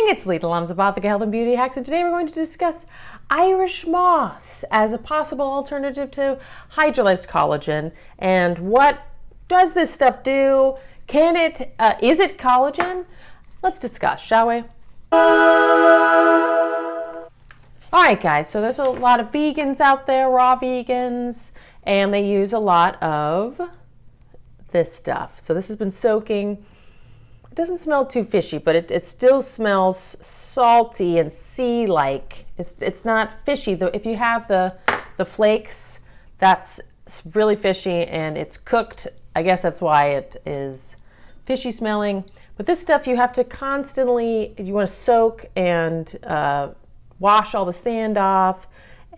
it's Lita Lums of Apothecary Health and Beauty Hacks, and today we're going to discuss Irish moss as a possible alternative to hydrolyzed collagen. And what does this stuff do? Is it collagen? Let's discuss, shall we? All right, guys, so there's a lot of vegans out there, raw vegans, and they use a lot of this stuff. So this has been soaking. It doesn't smell too fishy, but it still smells salty and sea-like. It's not fishy, though. If you have the flakes, that's really fishy, and it's cooked. I guess that's why it is fishy smelling. But this stuff you have to constantly, you want to soak and wash all the sand off.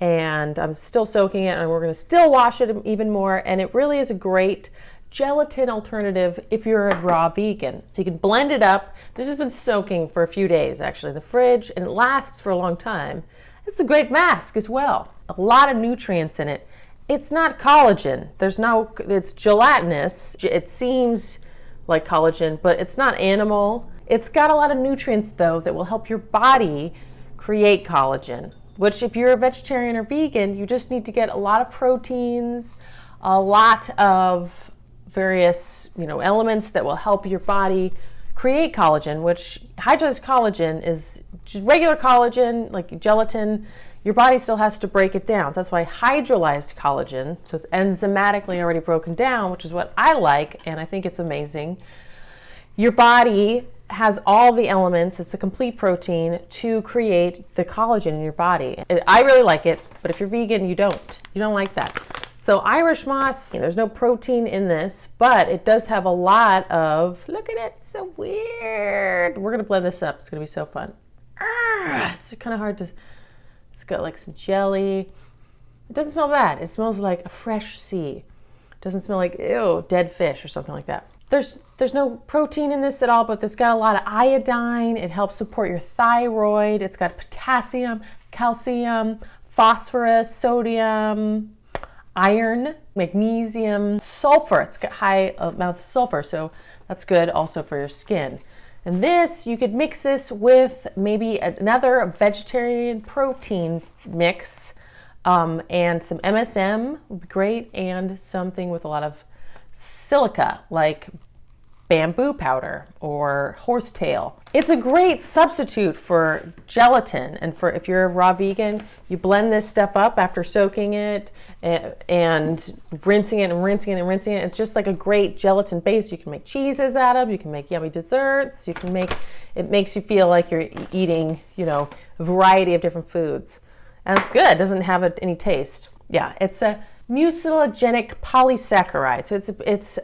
And I'm still soaking it, and we're going to still wash it even more. And it really is a great gelatin alternative if you're a raw vegan. So you can blend it up. This has been soaking for a few days actually in the fridge, and it lasts for a long time. It's a great mask as well. A lot of nutrients in it. It's not collagen. It's gelatinous. It seems like collagen, but it's not animal. It's got a lot of nutrients though that will help your body create collagen, which if you're a vegetarian or vegan, you just need to get a lot of proteins, a lot of various elements that will help your body create collagen, which hydrolyzed collagen is just regular collagen, like gelatin. Your body still has to break it down. So that's why hydrolyzed collagen, so it's enzymatically already broken down, which is what I like, and I think it's amazing. Your body has all the elements, it's a complete protein to create the collagen in your body. I really like it, but if you're vegan, you don't like that. So Irish moss, there's no protein in this, but it does have a lot of, look at it, so weird. We're gonna blend this up, it's gonna be so fun. It's kind of hard to, it's got like some jelly. It doesn't smell bad, it smells like a fresh sea. It doesn't smell like, ew, dead fish or something like that. There's no protein in this at all, but it's got a lot of iodine. It helps support your thyroid. It's got potassium, calcium, phosphorus, sodium, iron, magnesium, sulfur. It's got high amounts of sulfur, so that's good also for your skin. And this, you could mix this with maybe another vegetarian protein mix, and some MSM would be great, and something with a lot of silica, like bamboo powder or horsetail. It's a great substitute for gelatin, and for if you're a raw vegan, you blend this stuff up after soaking it and rinsing it and rinsing it and rinsing it. It's just like a great gelatin base. You can make cheeses out of, you can make yummy desserts, it makes you feel like you're eating, a variety of different foods. And it's good, it doesn't have any taste. Yeah, it's a mucilagenic polysaccharide. So it's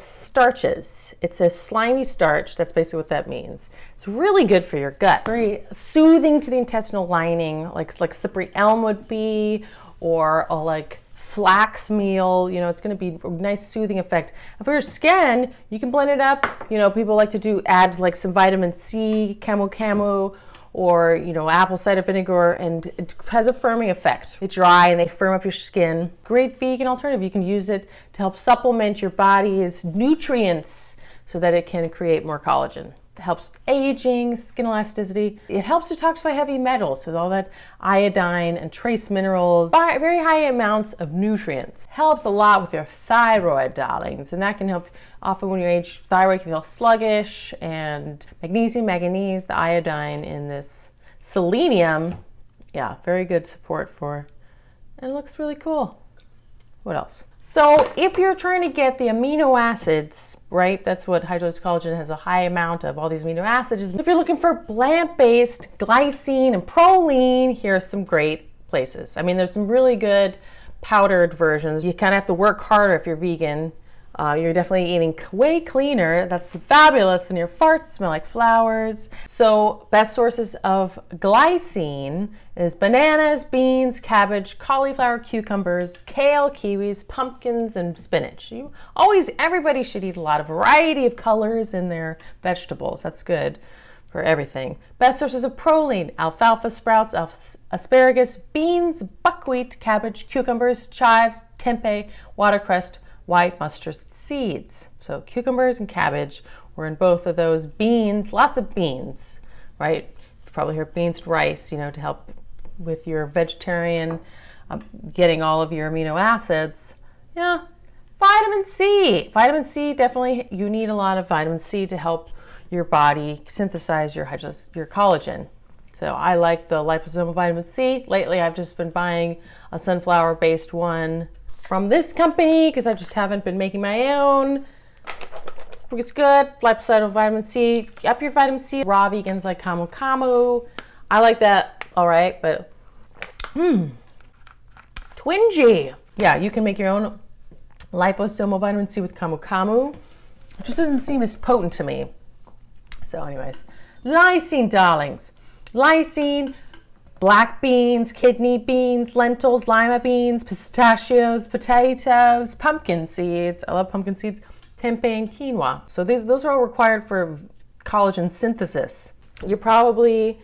starches. It's a slimy starch. That's basically what that means. It's really good for your gut. Very soothing to the intestinal lining, like slippery elm would be, or like flax meal. It's going to be a nice soothing effect. And for your skin, you can blend it up. People like to add like some vitamin C, camu, or apple cider vinegar, and it has a firming effect. They dry and they firm up your skin. Great vegan alternative. You can use it to help supplement your body's nutrients so that it can create more collagen. It helps with aging, skin elasticity. It helps detoxify heavy metals with all that iodine and trace minerals. Very high amounts of nutrients. Helps a lot with your thyroid, darlings, and that can help. Often when you age, thyroid can feel sluggish, and magnesium, manganese, the iodine in this selenium, yeah, very good support for, and it looks really cool. What else? So if you're trying to get the amino acids, right, that's what hydrolyzed collagen has, a high amount of all these amino acids. If you're looking for plant-based glycine and proline, here are some great places. There's some really good powdered versions. You kind of have to work harder if you're vegan. You're definitely eating way cleaner. That's fabulous, and your farts smell like flowers. So best sources of glycine is bananas, beans, cabbage, cauliflower, cucumbers, kale, kiwis, pumpkins, and spinach. Everybody should eat a lot of variety of colors in their vegetables. That's good for everything. Best sources of proline: alfalfa sprouts, asparagus, beans, buckwheat, cabbage, cucumbers, chives, tempeh, watercress, white mustard seeds. So cucumbers and cabbage were in both of those. Beans, lots of beans. right? You've probably heard beans and rice, to help with your vegetarian, getting all of your amino acids. Yeah, vitamin C. Vitamin C, definitely, you need a lot of vitamin C to help your body synthesize your collagen. So I like the liposomal vitamin C. Lately, I've just been buying a sunflower-based one from this company because I just haven't been making my own. It's good. Liposomal vitamin C. Up your vitamin C. Raw vegans like camu camu. I like that. All right, but twingy. Yeah, you can make your own liposomal vitamin C with camu camu. It just doesn't seem as potent to me. So anyways, lysine, darlings. Lysine, black beans, kidney beans, lentils, lima beans, pistachios, potatoes, pumpkin seeds. I love pumpkin seeds. Tempeh and quinoa. So those are all required for collagen synthesis. You're probably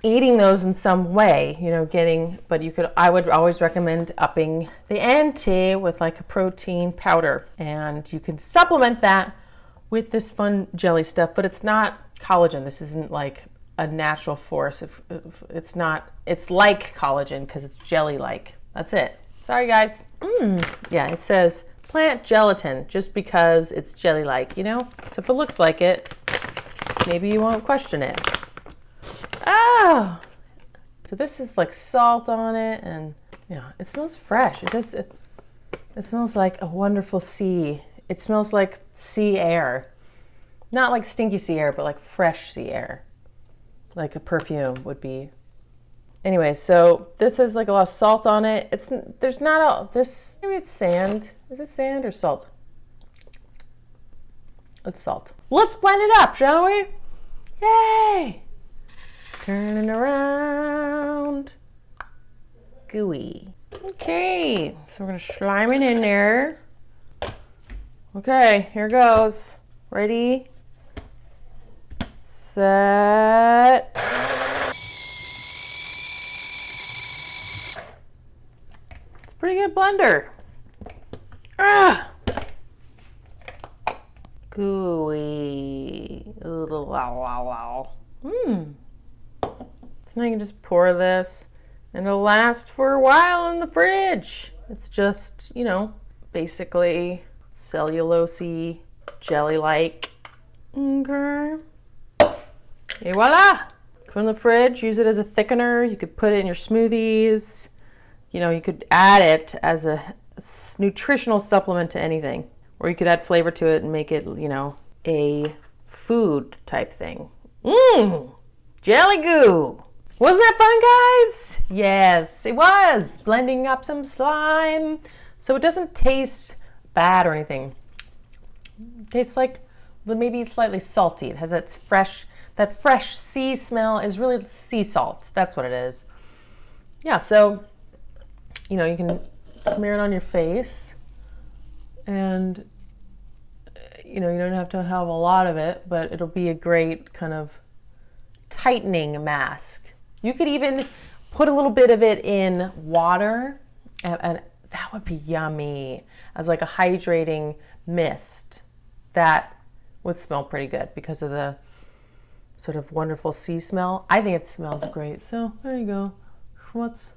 eating those in some way, but I would always recommend upping the ante with like a protein powder. And you can supplement that with this fun jelly stuff, but it's not collagen. This isn't like a natural force. It's not, it's like collagen because it's jelly-like. That's it. Sorry, guys. Yeah, it says plant gelatin just because it's jelly-like, So if it looks like it, maybe you won't question it. Oh, so this is like salt on it, and yeah, it smells fresh. It smells like a wonderful sea. It smells like sea air. Not like stinky sea air, but like fresh sea air. Like a perfume would be. Anyway, so this has like a lot of salt on it. Maybe it's sand. Is it sand or salt? It's salt. Let's blend it up, shall we? Yay! Turning around. Gooey. Okay, so we're gonna slime it in there. Okay, here goes. Ready? Set. It's a pretty good blender. Gooey. Wow. So now you can just pour this and it'll last for a while in the fridge. It's just, basically cellulose-y, jelly-like. Okay. Et voila! From the fridge, use it as a thickener. You could put it in your smoothies. You could add it as a nutritional supplement to anything. Or you could add flavor to it and make it, a food type thing. Jelly goo! Wasn't that fun, guys? Yes, it was. Blending up some slime. So it doesn't taste bad or anything. It tastes like maybe slightly salty. It has that fresh sea smell. Is really sea salt. That's what it is. Yeah, so, you can smear it on your face. And, you don't have to have a lot of it, but it'll be a great kind of tightening mask. You could even put a little bit of it in water, and that would be yummy as like a hydrating mist. That would smell pretty good because of the sort of wonderful sea smell. I think it smells great. So there you go. What's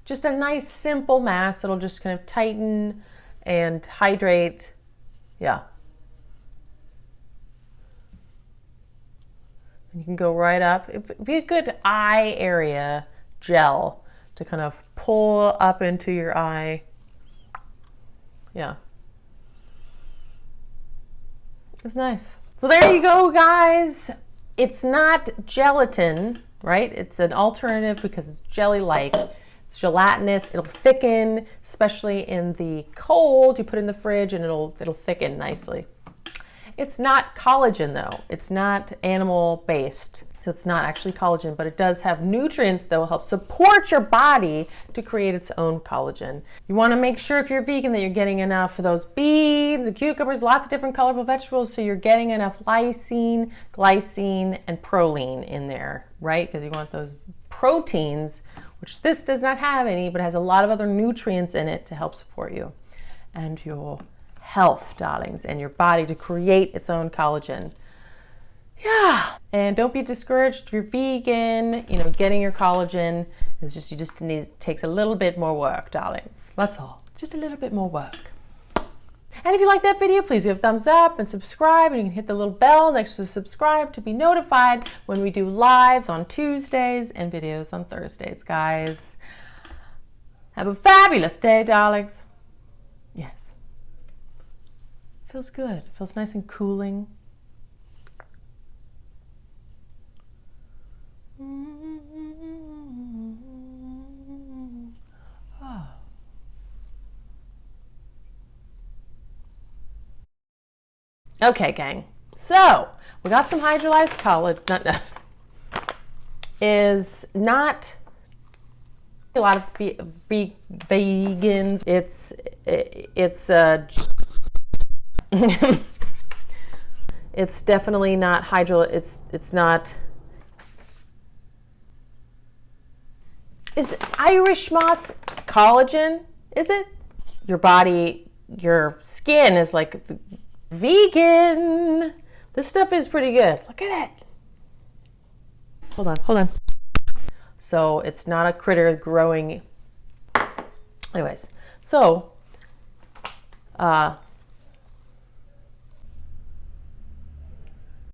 just a nice simple mask that'll just kind of tighten and hydrate. Yeah. You can go right up. It'd be a good eye area gel to kind of pull up into your eye. Yeah. It's nice. So there you go, guys. It's not gelatin, right? It's an alternative because it's jelly-like. It's gelatinous. It'll thicken, especially in the cold. You put it in the fridge and it'll thicken nicely. It's not collagen though. It's not animal-based. So it's not actually collagen, but it does have nutrients that will help support your body to create its own collagen. You want to make sure if you're vegan that you're getting enough of those beans and cucumbers, lots of different colorful vegetables, so you're getting enough lysine, glycine, and proline in there, right? Because you want those proteins, which this does not have any, but has a lot of other nutrients in it to help support you and your health, darlings, and your body to create its own collagen. Yeah. And don't be discouraged if you're vegan. You know, getting your collagen is just, takes a little bit more work, darlings. That's all. Just a little bit more work. And if you like that video, please give a thumbs up and subscribe, and you can hit the little bell next to the subscribe to be notified when we do lives on Tuesdays and videos on Thursdays, guys. Have a fabulous day, darlings. Yes. Feels good. Feels nice and cooling. Oh. Okay, gang. So we got some hydrolyzed collagen. Is not a lot of vegans. It's it's definitely not it's not. Is Irish moss collagen? Is it? Your body, your skin is like vegan. This stuff is pretty good. Look at it. Hold on. So it's not a critter growing. Anyways, so